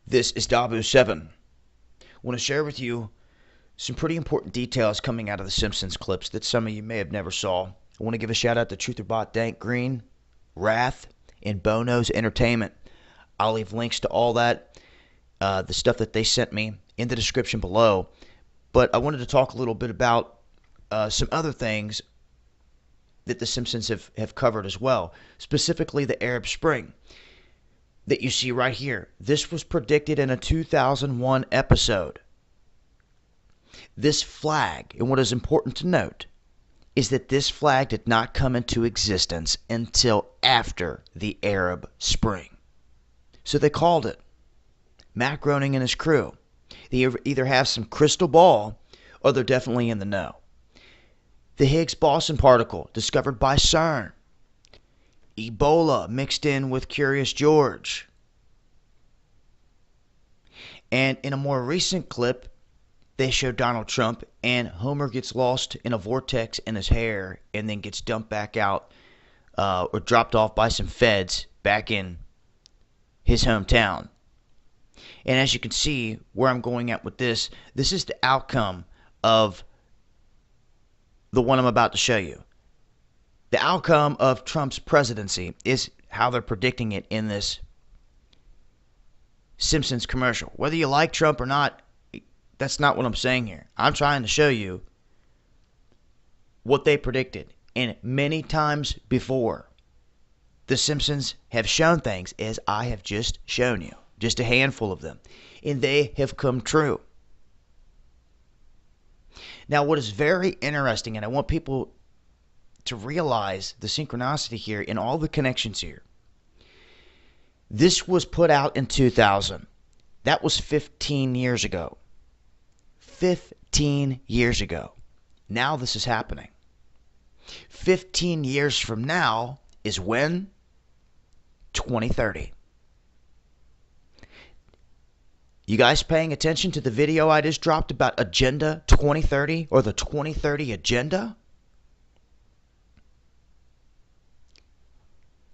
This is Dabu7. I want to share with you some pretty important details coming out of the Simpsons clips that some of you may have never saw. I want to give a shout out to TrutherBot Dank Green, Wrath, and Bono's Entertainment. I'll leave links to all that, the stuff that they sent me, in the description below. But I wanted to talk a little bit about some other things that the Simpsons have covered as well, specifically the Arab Spring that you see right here. This was predicted in a 2001 episode. This flag, and what is important to note, is that this flag did not come into existence until after the Arab Spring. So they called it. Matt Groening and his crew, they either have some crystal ball or they're definitely in the know. The Higgs boson particle discovered by CERN. Ebola mixed in with Curious George. And in a more recent clip, they show Donald Trump and Homer gets lost in a vortex in his hair and then gets dumped back out or dropped off by some feds back in his hometown. And as you can see where I'm going at with this is the outcome of the one I'm about to show you. The outcome of Trump's presidency is how they're predicting it in this Simpsons commercial. Whether you like Trump or not, that's not what I'm saying here. I'm trying to show you what they predicted. And many times before, the Simpsons have shown things as I have just shown you. Just a handful of them. And they have come true. Now, what is very interesting, and I want people to realize the synchronicity here and all the connections here. This was put out in 2000. That was 15 years ago. 15 years ago. Now this is happening. 15 years from now is when? 2030. You guys paying attention to the video I just dropped about Agenda 2030 or the 2030 Agenda?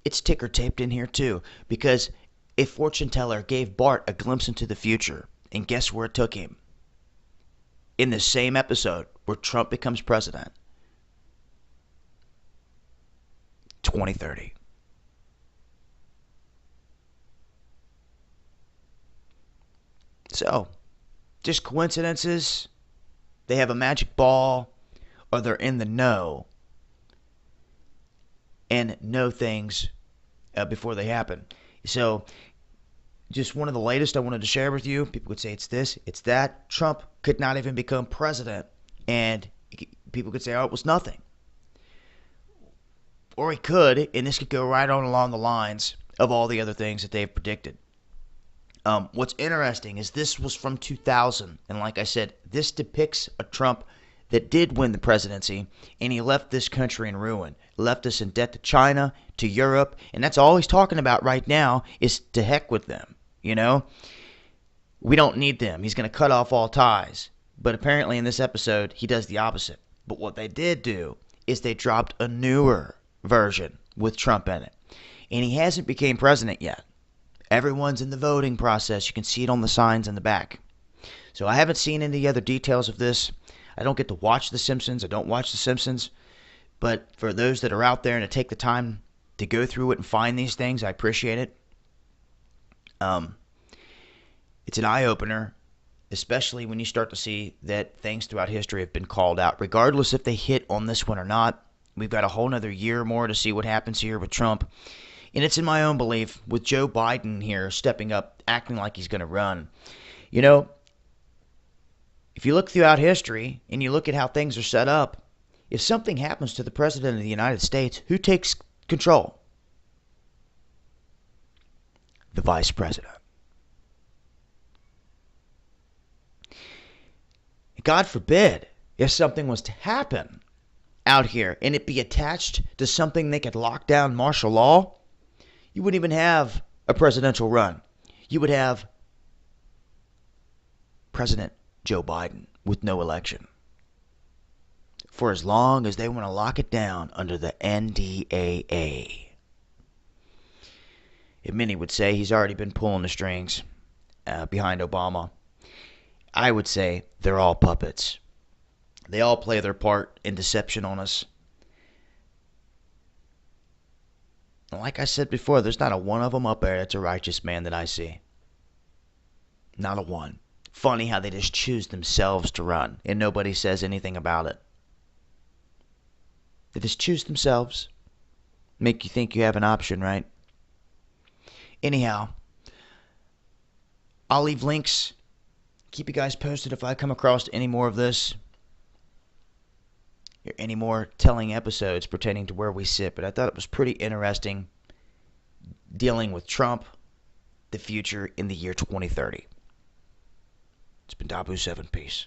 It's ticker taped in here too, because a fortune teller gave Bart a glimpse into the future, and guess where it took him? In the same episode where Trump becomes president. 2030. So, just coincidences? They have a magic ball, or they're in the know and know things before they happen. So, just one of the latest I wanted to share with you. People would say it's this, it's that. Trump could not even become president, and people could say, oh, it was nothing. Or he could, and this could go right on along the lines of all the other things that they've predicted. What's interesting is this was from 2000, and like I said, this depicts a Trump that did win the presidency, and he left this country in ruin, left us in debt to China, to Europe, and that's all he's talking about right now is to heck with them, you know? We don't need them. He's going to cut off all ties. But apparently in this episode, he does the opposite. But what they did do is they dropped a newer version with Trump in it, and he hasn't became president yet. Everyone's in the voting process. You can see it on the signs in the back. So I haven't seen any other details of this. I don't get to watch The Simpsons. I don't watch The Simpsons. But for those that are out there and to take the time to go through it and find these things, I appreciate it. It's an eye-opener, especially when you start to see that things throughout history have been called out. Regardless if they hit on this one or not, we've got a whole nother year more to see what happens here with Trump. And it's in my own belief, with Joe Biden here stepping up, acting like he's going to run. You know, if you look throughout history and you look at how things are set up, if something happens to the President of the United States, who takes control? The Vice President. God forbid if something was to happen out here and it be attached to something they could lock down martial law, you wouldn't even have a presidential run. You would have President Joe Biden with no election for as long as they want to lock it down under the NDAA. And many would say he's already been pulling the strings. behind Obama. I would say they're all puppets. They all play their part in deception on us. And like I said before, there's not a one of them up there that's a righteous man that I see. Not a one. Funny how they just choose themselves to run and nobody says anything about it. They just choose themselves. Make you think you have an option, right? Anyhow, I'll leave links. Keep you guys posted if I come across any more of this. Or any more telling episodes pertaining to where we sit. But I thought it was pretty interesting dealing with Trump, the future in the year 2030. It's been Dabu 7. Peace.